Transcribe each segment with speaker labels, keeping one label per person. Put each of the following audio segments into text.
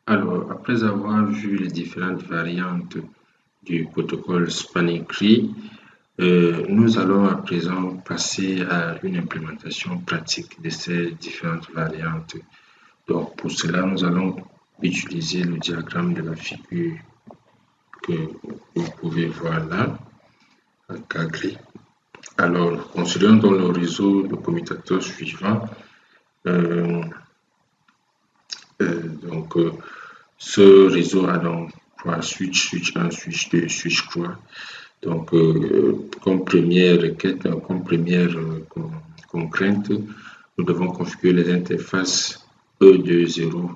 Speaker 1: Alors, après avoir vu les différentes variantes du protocole Spanning Tree, nous allons à présent passer à une implémentation pratique de ces différentes variantes. Donc, pour cela, nous allons utiliser le diagramme de la figure que vous pouvez voir là, en cas gris. Alors, considérons dans le réseau de commutateurs suivant. Ce réseau a donc trois switches, switch 1, switch 2, switch 3. Donc, comme première requête, comme première contrainte, nous devons configurer les interfaces E2.0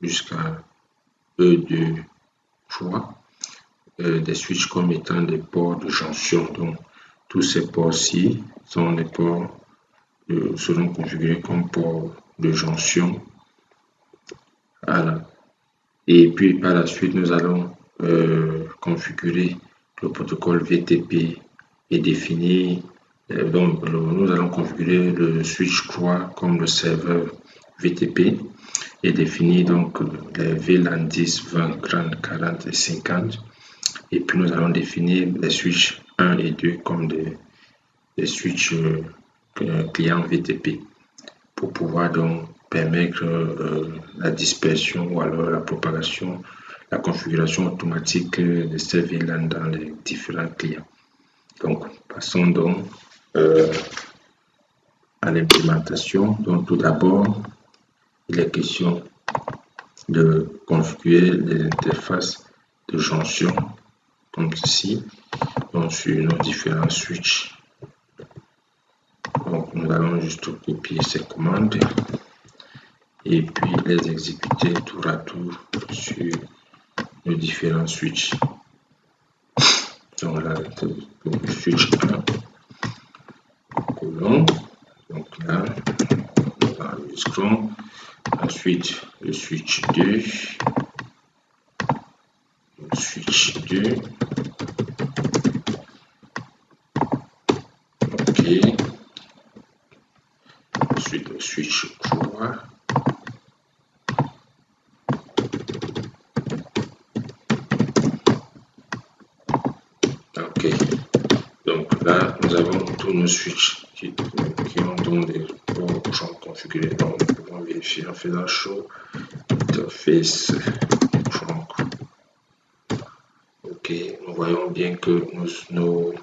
Speaker 1: jusqu'à E2.3 des switches comme étant des ports de jonction. Donc, tous ces ports-ci sont des ports seront configurés comme ports de jonction. Voilà. Et puis par la suite, nous allons configurer le protocole VTP et définir, nous allons configurer le switch 3 comme le serveur VTP et définir donc les VLAN 10, 20, 30, 40 et 50. Et puis nous allons définir les switches 1 et 2 comme des switches clients VTP pour pouvoir donc permettre la dispersion ou alors la propagation, la configuration automatique de ces VLAN dans les différents clients. Donc, passons donc à l'implémentation. Donc, tout d'abord, il est question de configurer les interfaces de jonction comme ceci, donc sur nos différents switches. Donc, nous allons juste copier ces commandes et puis les exécuter tour à tour sur nos différents switches. Donc là, le switch 1, colon, donc là, nous enregistrons. Ensuite, le switch 2, le switch 2, ok. Ensuite, le switch 3. Ok, donc là, nous avons tous nos switches qui ont donc des ports configurés. Donc, nous pouvons vérifier en faisant show interface trunk. Ok, nous voyons bien que nos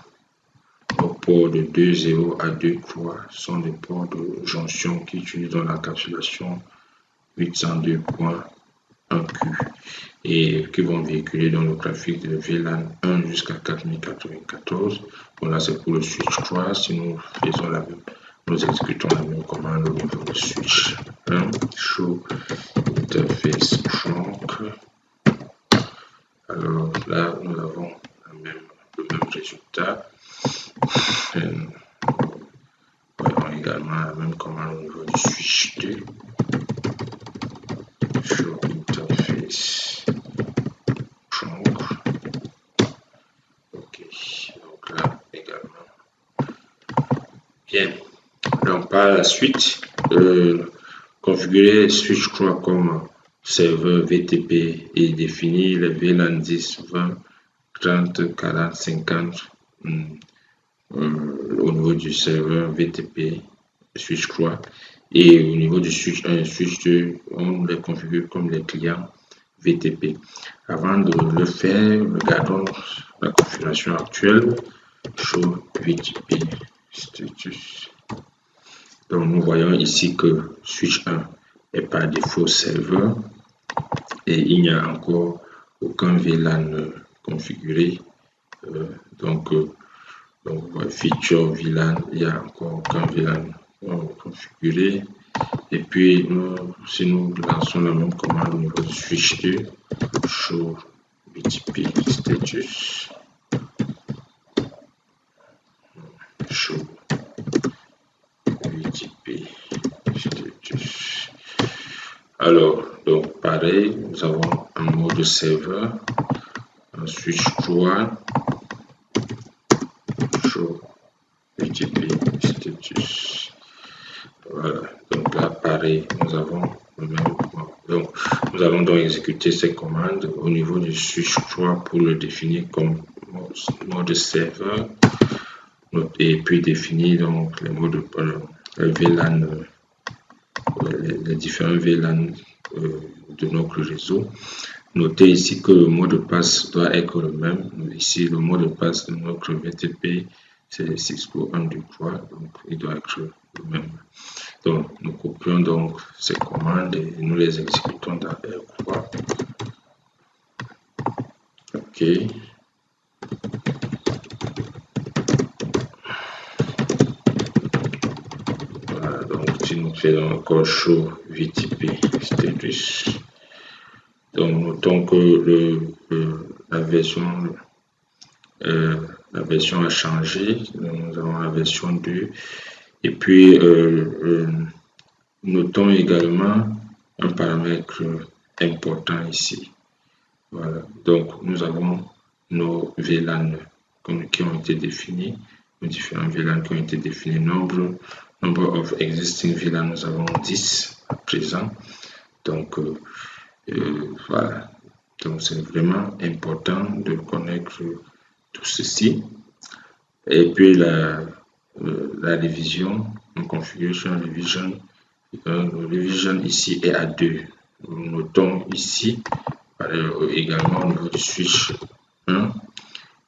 Speaker 1: ports de 2.0 à 2.3 sont des ports de jonction qui utilisent dans l'encapsulation 802.1q et qui vont véhiculer dans le graphique de VLAN 1 jusqu'à 4094. Bon, là c'est pour le switch 3. Si nous faisons la même, nous exécutons la même commande au niveau du switch 1, show interface trunk. Alors là, nous avons le même résultat. Voyons également la même commande au niveau du switch 2. Show interface trunk. Ok, donc là également. Bien, donc par la suite, configurer switch 3 comme serveur VTP et définir les VLAN 10, 20, 30, 40, 50 au niveau du serveur VTP switch 3 et au niveau du switch 1 et switch 2, on les configure comme les clients VTP. Avant de le faire, regardons la configuration actuelle. Show VTP status. Donc nous voyons ici que switch 1 est par défaut serveur et il n'y a encore aucun VLAN configuré. Donc feature VLAN, il n'y a encore aucun VLAN configuré. Et puis si nous lançons la même commande au niveau du switch 2, show VTP status, show VTP status. Alors, donc pareil, nous avons un mode serveur, un switch 3, show VTP status. Voilà, donc là, pareil, nous avons le même. Donc, nous allons donc exécuter ces commandes au niveau du switch 3 pour le définir comme mode serveur et puis définir donc les modes VLAN, les différents VLAN de notre réseau. Notez ici que le mot de passe doit être le même. Ici, le mot de passe de notre VTP, c'est Cisco 1, 2, 3, donc il doit être le même. Donc, nous copions donc ces commandes et nous les exécutons dans R3. OK. Voilà, donc si nous faisons encore show VTP status, donc notons que la version a changé. Nous avons la version 2. Et puis, notons également un paramètre important ici. Voilà. Donc, nous avons nos VLAN qui ont été définis, nos différents VLAN qui ont été définis. Number of existing VLAN, nous avons 10 à présent. Donc, voilà. Donc, c'est vraiment important de connaître tout ceci. Et puis, la révision, en configuration revision, le revision ici est à 2. Nous notons ici, également au niveau du switch 1,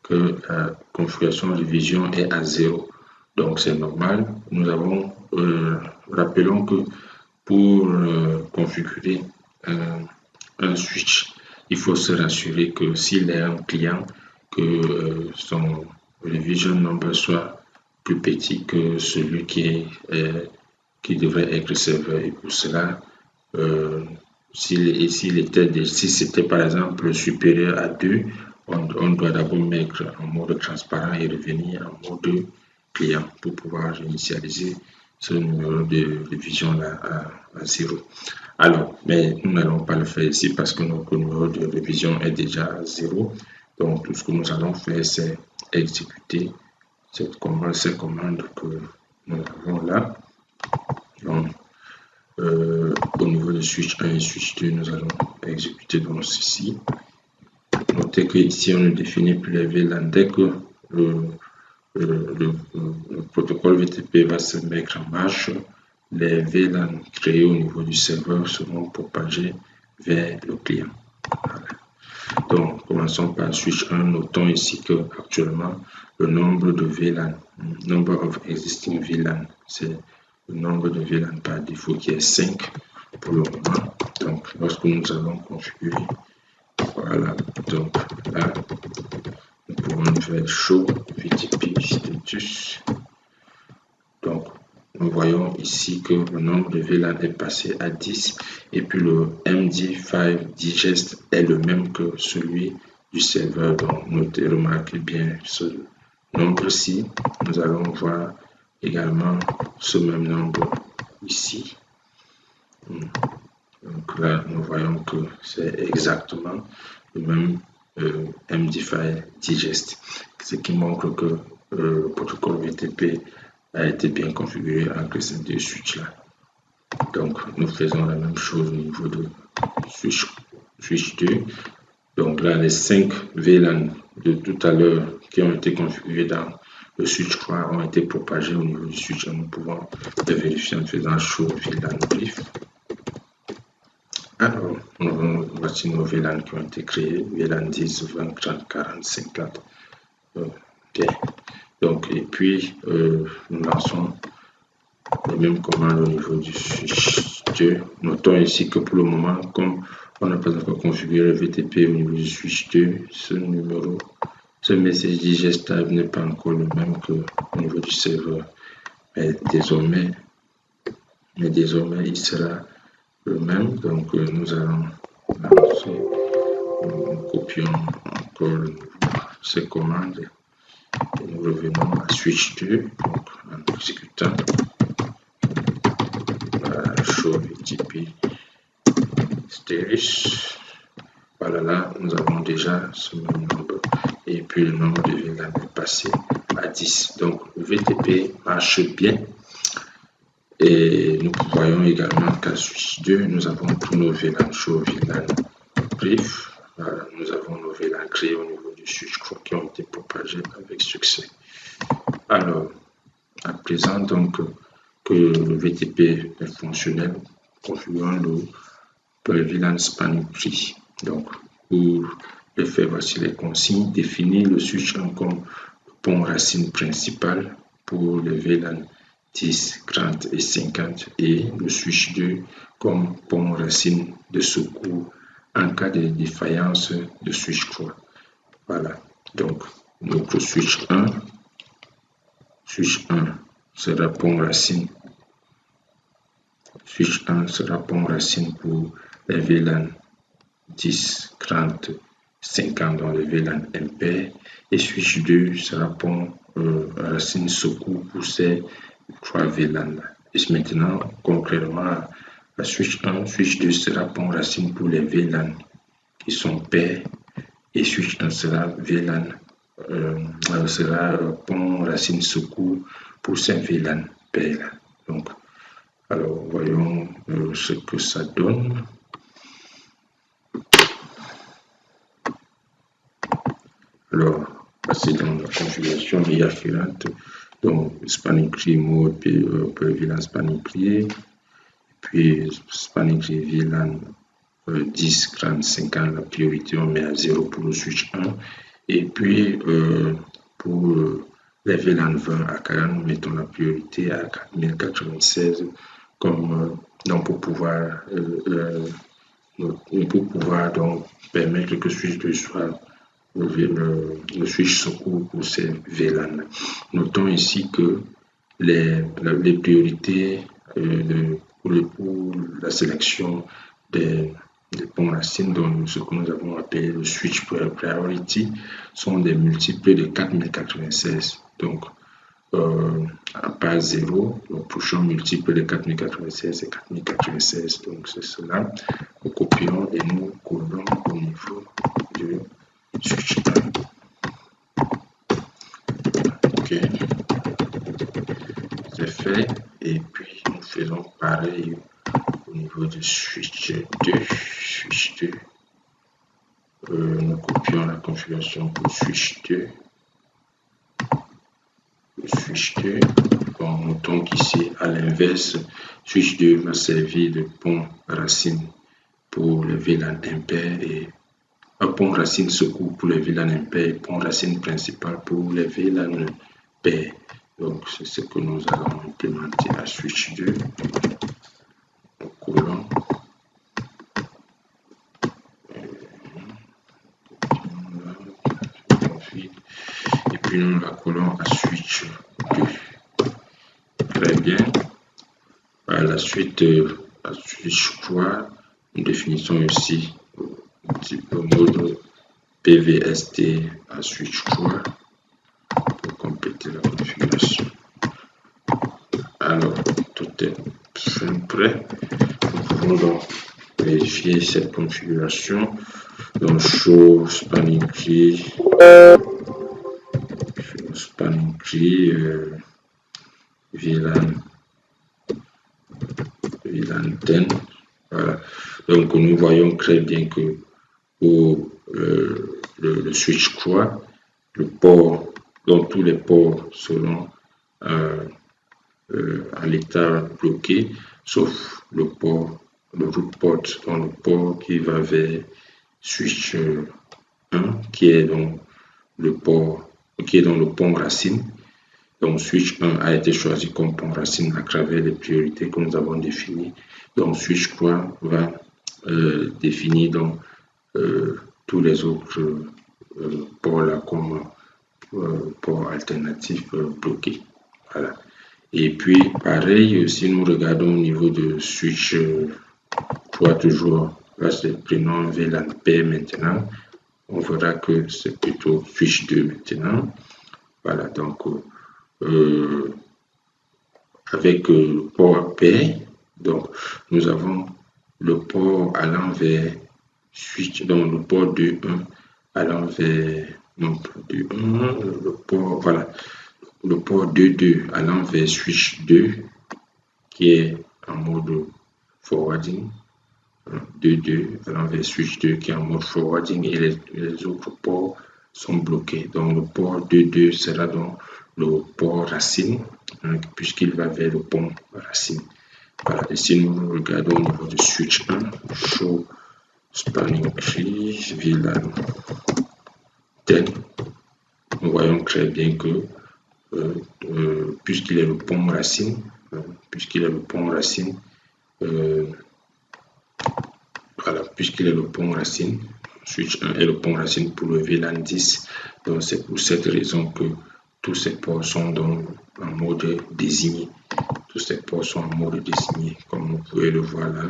Speaker 1: que la configuration revision est à 0. Donc, c'est normal. Nous avons, rappelons que pour configurer un switch, il faut se rassurer que s'il est un client, que son revision number soit plus petit que celui qui devrait être serveur. Et pour cela, si c'était par exemple supérieur à 2, on doit d'abord mettre en mode transparent et revenir en mode client pour pouvoir initialiser ce numéro de révision là à 0. Alors, mais nous n'allons pas le faire ici parce que notre numéro de révision est déjà à 0. Donc, tout ce que nous allons faire, c'est exécuter ces commandes que nous avons là. Donc, au niveau de switch 1 et switch 2, nous allons exécuter donc ceci. Notez que ici, on ne définit plus les VLAN. Dès que le protocole VTP va se mettre en marche, les VLAN créés au niveau du serveur seront propagés vers le client. Voilà. Donc, commençons par switch 1. Notons ici que actuellement, le nombre de VLAN, number of existing VLAN, c'est le nombre de VLAN par défaut qui est 5 pour le moment. Donc, lorsque nous allons configurer, voilà, donc là, nous pouvons faire show VTP status. Donc, nous voyons ici que le nombre de VLAN est passé à 10 et puis le MD5 digest est le même que celui du serveur. Donc, notez, remarquez bien ce nombre-ci. Nous allons voir également ce même nombre ici. Donc là, nous voyons que c'est exactement le même MD5 digest, ce qui montre que le protocole VTP a été bien configuré entre ces deux switches là. Donc nous faisons la même chose au niveau de switch 2. Donc là, les 5 VLAN de tout à l'heure qui ont été configurés dans le switch 3 ont été propagés au niveau du switch 1. Nous pouvons le vérifier en faisant show VLAN brief. Alors, voici nos VLAN qui ont été créés, VLAN 10, 20, 30, 40, 50. Bien. Donc, et puis, nous lançons les mêmes commandes au niveau du switch 2. Notons ici que pour le moment, comme on n'a pas encore configuré le VTP au niveau du switch 2, ce message digest type n'est pas encore le même que au niveau du serveur. Mais désormais, il sera le même. Donc, nous allons lancer, nous copions encore ces commandes et nous revenons à switch 2. Donc, en exécutant show VTP status. Voilà, là, nous avons déjà ce même nombre. Et puis, le nombre de VLAN est passé à 10. Donc, le VTP marche bien. Et nous voyons également qu'à switch 2, nous avons tous nos VLAN show, VLAN brief. Voilà, nous avons nos VLAN créés au niveau du switch 3 qui ont été propagés avec succès. Alors, à présent, donc, que le VTP est fonctionnel, configurons le VLAN spanning tree. Donc, pour le faire, voici les consignes. Définir le switch 1 comme pont racine principal pour le VLAN 10, 30 et 50 et le switch 2 comme pont racine de secours en cas de défaillance de switch 3. Voilà, donc notre switch 1 sera pont racine. Switch 1 sera pont racine pour les VLAN 10, 30, 50 dans les VLAN impair et switch 2 sera pont racine secours pour ces 3 VLAN. Et maintenant, concrètement, la switch 1, switch 2 sera pont racine pour les VLAN qui sont pairs et switch 1 sera VLAN sera pont racine secours pour ces VLAN pairs. Donc, alors voyons ce que ça donne. Alors, c'est dans la configuration afférente. Donc, spanning tree mode, VLAN spanning tree, puis spanning tree VLAN 10, 30, 50, la priorité on met à 0 pour le switch 1. Et puis, pour les VLAN 20 à 40, nous mettons la priorité à 4096 comme donc pour pouvoir donc permettre que switch 2 soit le switch secours pour ces VLAN. Notons ici que les priorités pour la sélection des ponts racines, donc ce que nous avons appelé le switch priority, sont des multiples de 4096. Donc, à part 0, le prochain multiple de 4096 et 4096. Donc, c'est cela. Nous copions et nous collons au niveau de switch 1. Ok, c'est fait. Et puis, nous faisons pareil au niveau de switch 2. Switch 2. Nous copions la configuration pour switch 2. Switch 2. Bon, notons qu'ici, à l'inverse, switch 2 va servir de pont racine pour le VLAN impair et un pont racine secours pour le VLAN impair et pont racine principal pour les VLAN pair. Donc, c'est ce que nous allons implémenter à switch 2. Nous collons. Et puis nous la collons à switch 2. Très bien. Par la suite, à switch 3, nous définissons ici le mode PVST à switch 3 pour compléter la configuration. Alors, tout est prêt. Nous pouvons donc vérifier cette configuration. Donc, show spanning tree, VLAN 10. Voilà. Donc, nous voyons très bien que pour le switch 3, le port, donc tous les ports seront à l'état bloqué, sauf le port, le root port, dans le port qui va vers switch 1, qui est donc le port, qui est dans le pont racine. Donc, switch 1 a été choisi comme pont racine à travers les priorités que nous avons définies. Donc, switch 3 va définir donc tous les autres ports là comme ports alternatifs bloqués. Voilà. Et puis, pareil, si nous regardons au niveau de switch 3, toujours, là, prenons VLAN pair maintenant, on verra que c'est plutôt switch 2 maintenant. Voilà, donc, avec le port pair, donc, nous avons le port allant vers switch, donc le port 2.1 allant vers, non, 2.1, le port, voilà, le port 2.2 allant vers switch 2 qui est en mode forwarding, 2.2 allant vers switch 2 qui est en mode forwarding et les autres ports sont bloqués. Donc le port 2.2 sera donc le port racine puisqu'il va vers le pont racine. Voilà, et si nous regardons au niveau de switch 1, show spanning tree VLAN 10, nous voyons très bien que puisqu'il est le pont racine, voilà, puisqu'il est le pont racine, switch 1 est le pont racine pour le VLAN 10. Donc c'est pour cette raison que tous ces ports sont donc en mode désigné. Tous ces ports sont en mode désigné. Comme vous pouvez le voir là,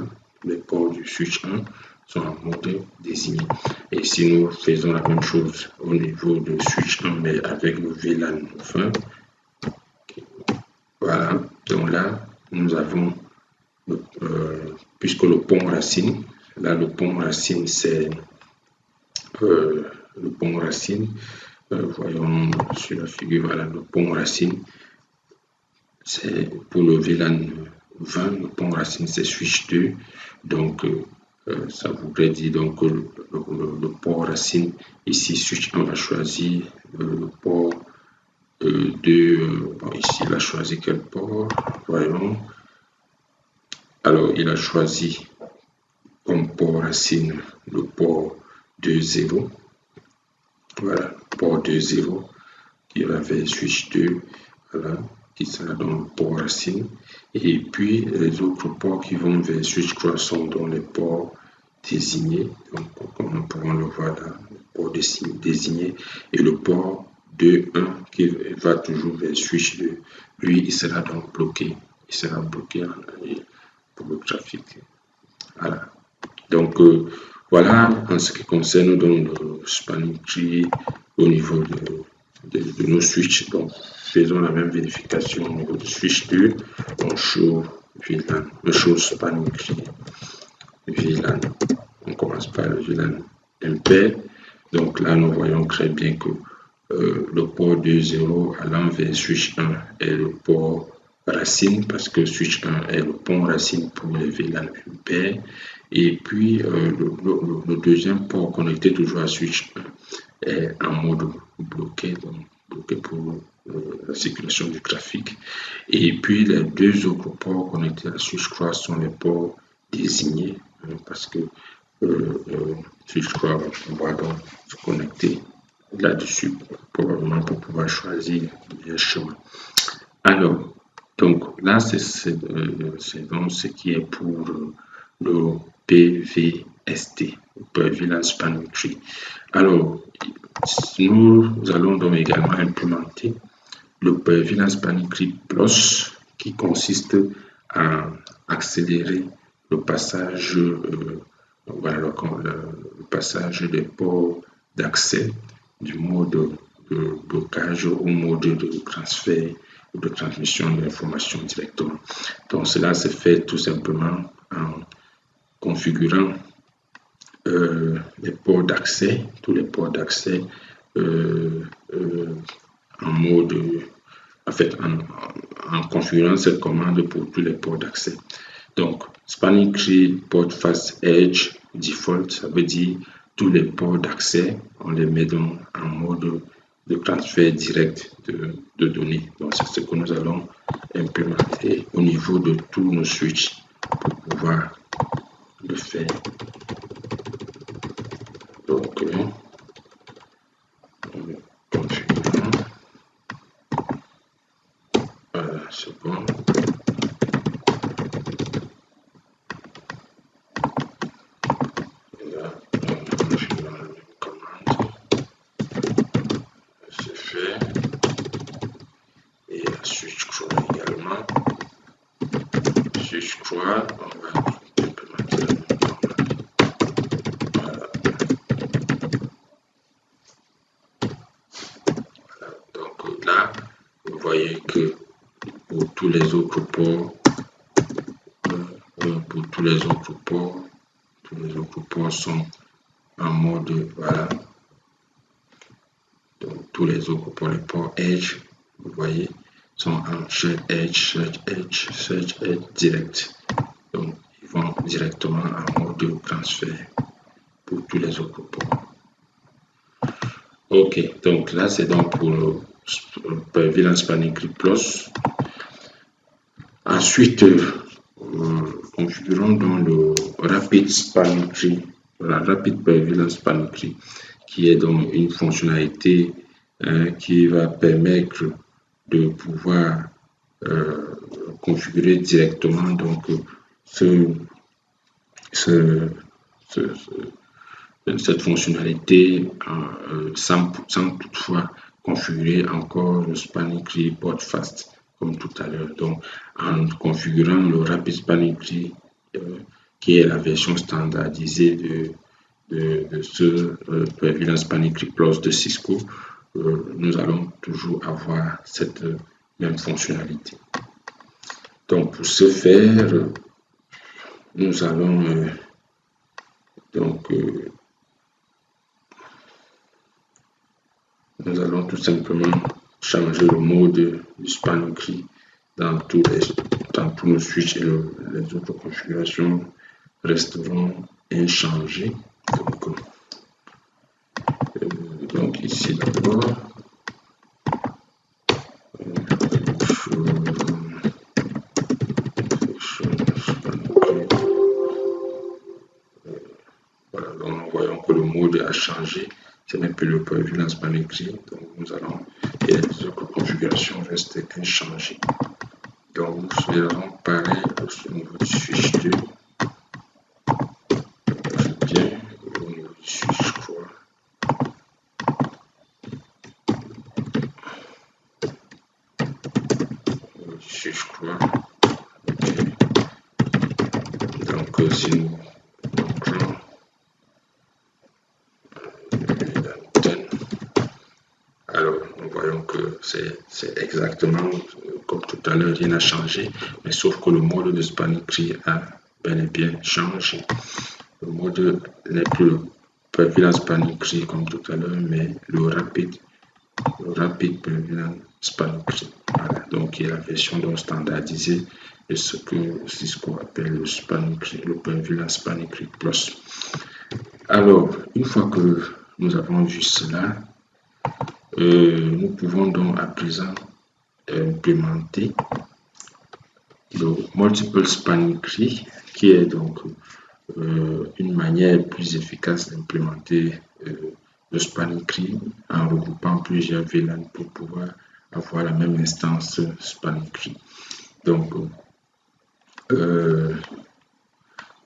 Speaker 1: les ports du switch 1 sont en mode désigné. Et si nous faisons la même chose au niveau de switch 1 mais avec le VLAN 20, voilà, donc là nous avons puisque le pont racine, là le pont racine c'est le pont racine, voyons sur la figure, voilà le pont racine c'est pour le VLAN 20, le pont racine c'est switch 2, donc ça voudrait dire donc que le port racine ici switch 1 va choisir le port 2, bon, ici il a choisi quel port, voyons. Alors, il a choisi comme port racine le port 2.0. Voilà, port 2.0 qui va vers switch 2, voilà, qui sera dans le port racine. Et puis, les autres ports qui vont vers switch 3 sont dans les ports désignés. Donc, comme nous pouvons le voir là, le port désigné. Et le port 2.1 qui va toujours vers switch 2, lui, il sera donc bloqué. Il sera bloqué pour le trafic. Voilà. Donc, voilà en ce qui concerne donc, le spanning tree au niveau de nos switches. Donc, faisons la même vérification au niveau de switch 2. On show VLAN, le show spanning tree VLAN. On commence par le VLAN impair. Donc là, nous voyons très bien que le port 2.0 allant vers switch 1 est le port racine parce que switch 1 est le pont racine pour les VLAN impair. Et puis le deuxième port connecté toujours à switch 1 est en mode bloqué, donc bloqué pour la circulation du trafic. Et puis les deux autres ports connectés à switch 3 sont les ports désignés parce que switch 3 va pouvoir donc se connecter là-dessus probablement pour pouvoir choisir le chemin. Alors, donc là, c'est donc ce qui est pour le PVST, VLAN Spanning Tree. Alors, nous allons donc également implémenter le VLAN Spanning Tree Plus qui consiste à accélérer le passage, voilà, le passage des ports d'accès du mode de blocage au mode de transfert ou de transmission de l'information directement. Donc cela se fait tout simplement en configurant les ports d'accès, tous les ports d'accès en mode, en fait, en configurant cette commande pour tous les ports d'accès. Donc, spanning tree port fast edge default, ça veut dire tous les ports d'accès, on les met donc en mode de transfert direct de données. Donc, c'est ce que nous allons implémenter au niveau de tous nos switches pour pouvoir le faire. Donc, configurons. Voilà, c'est bon. On va implémenter la même commande. Voilà. Voilà. Donc là, vous voyez que pour tous les autres ports, tous les autres ports sont en mode, voilà. Donc tous les autres ports, les ports Edge, vous voyez, sont en Search Edge direct. Donc, ils vont directement en mode transfert pour tous les autres ports. Ok, donc là, c'est donc pour le VLAN Spanning Tree Plus. Ensuite, configurons donc le Rapid Spanning Tree, la Rapid VLAN Spanning Tree, qui est donc une fonctionnalité qui va permettre de pouvoir configurer directement donc cette fonctionnalité sans toutefois configurer encore le Spanning Tree Broadcast comme tout à l'heure. Donc, en configurant le Rapid Spanning Tree, qui est la version standardisée de ce VLAN Spanning Tree Plus de Cisco, nous allons toujours avoir cette même fonctionnalité. Donc, pour ce faire, nous allons tout simplement changer le mode du Spanning Tree dans tous nos switches, et les autres configurations resteront inchangées. Donc ici d'abord, voilà, donc nous voyons que le mode a changé. Ce n'est plus le VLAN Spanning Tree, donc nous allons, et les autres configurations restent inchangées. Donc nous faisons pareil au niveau du switch 2. Bien, au niveau du switch 3. Switch 3. Okay. Donc si nous montrons l'antenne, alors nous voyons que c'est exactement comme tout à l'heure, rien n'a changé, mais sauf que le mode de Spanning Tree a bel et bien changé. Le mode n'est plus le VLAN Spanning Tree comme tout à l'heure, mais le Rapid VLAN Spanning Tree. Voilà, donc qui est la version donc standardisée de ce que Cisco appelle le Spanning Tree, le VLAN Spanning Tree Plus. Alors, une fois que nous avons vu cela, nous pouvons donc à présent implémenter le Multiple Spanning Tree, qui est donc une manière plus efficace d'implémenter le Spanning Tree en regroupant plusieurs VLAN pour pouvoir avoir la même instance Spanning Tree. Donc,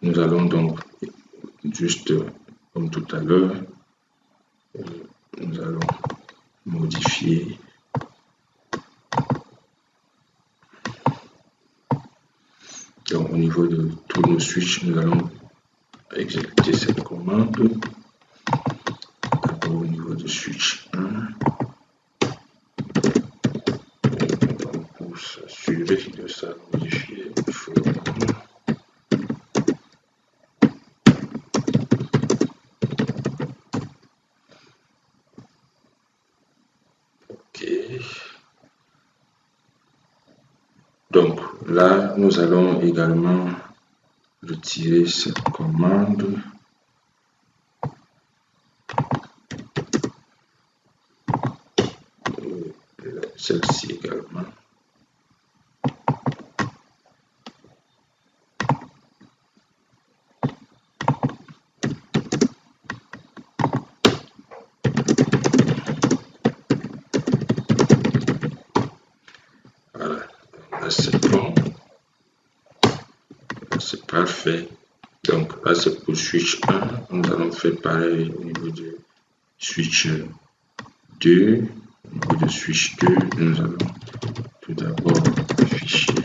Speaker 1: nous allons donc juste comme tout à l'heure, nous allons modifier donc au niveau de tous nos switches. Nous allons exécuter cette commande. D'abord au niveau de switch 1, pour s'assurer de ça modifier, il faut donc là, nous allons également retirer cette commande. Celle-ci également. Voilà, là c'est bon. C'est parfait. Donc là c'est pour switch 1. Nous allons faire pareil au niveau de switch 2. Au niveau de switch 2, nous allons tout d'abord afficher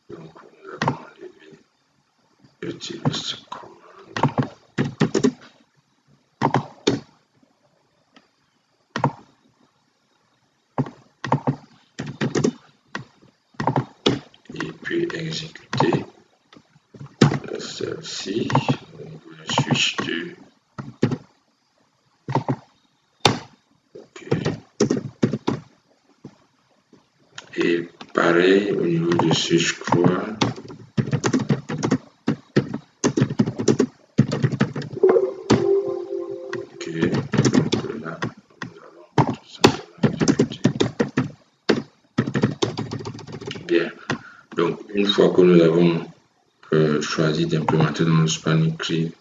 Speaker 1: donc nous allons enlever retirer cette commande. Et puis exécuter celle-ci au niveau de switch 2. Et pareil au niveau de switch croix. Ok, donc là, nous allons tout simplement exécuter. Bien, donc une fois que nous avons choisi d'implémenter dans le spanning tree,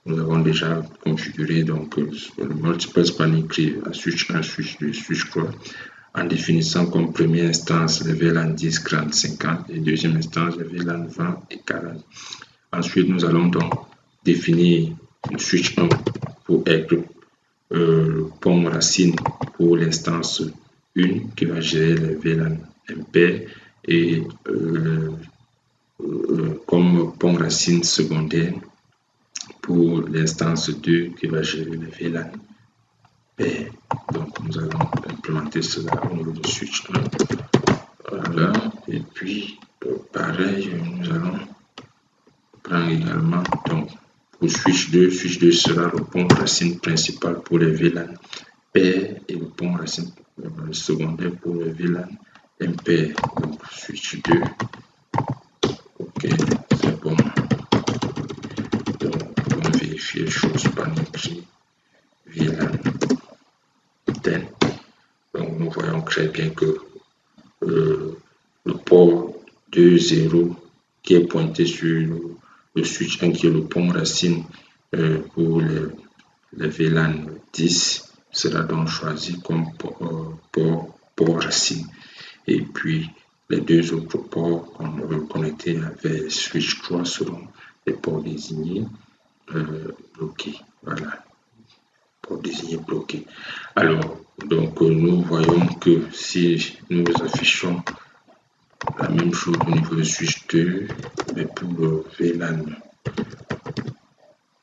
Speaker 1: nous avons déjà configuré donc le multiple spanning tree à switch 1, switch 2, switch croix, en définissant comme première instance les VLAN 10, 40, 50 et deuxième instance les VLAN 20 et 40. Ensuite, nous allons donc définir le switch 1 pour être le pont racine pour l'instance 1 qui va gérer les VLAN impair et comme pont racine secondaire pour l'instance 2 qui va gérer les VLAN pair. Donc nous allons implémenter cela au niveau du switch 1. Voilà, et puis pareil, nous allons prendre également donc pour switch 2 sera le pont racine principal pour les VLAN pair et le pont racine secondaire pour les VLAN impair. Donc switch 2. Ok, c'est bon. Donc, on va vérifier les choses par notre VLAN 10. Donc, nous voyons très bien que le port 2.0 qui est pointé sur le switch 1 qui est le pont racine pour les VLAN 10 sera donc choisi comme port racine. Et puis, les deux autres ports connectés avec switch 3 seront les ports désignés bloqués. Voilà, ports désignés bloqués. Alors, donc nous voyons que si nous affichons la même chose au niveau de switch 2, mais pour le VLAN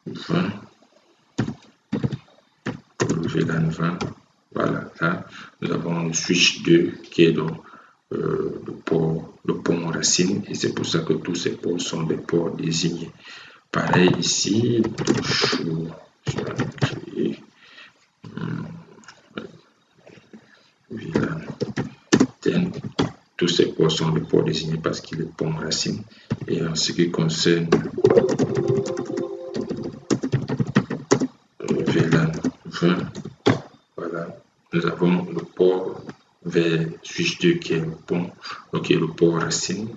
Speaker 1: 20, pour le VLAN 20, voilà, là, nous avons le switch 2 qui est donc le pont racine, et c'est pour ça que tous ces ports sont des ports désignés. Pareil ici, je vais créer VLAN 10. Tous ces ports sont des ports désignés parce qu'il est pont racine. Et en ce qui concerne VLAN 20, voilà, nous avons le port vers switch 2 qui est le pont, donc qui est le port racine,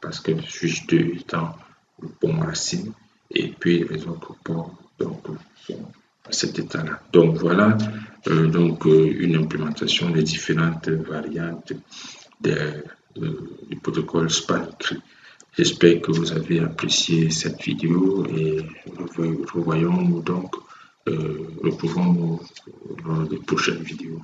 Speaker 1: parce que switch 2 étant le pont racine, et puis les autres ports donc sont à cet état-là. Donc voilà une implémentation des différentes variantes du protocole spanning tree. J'espère que vous avez apprécié cette vidéo et revoyons-nous donc, retrouvons-nous dans les prochaines vidéos.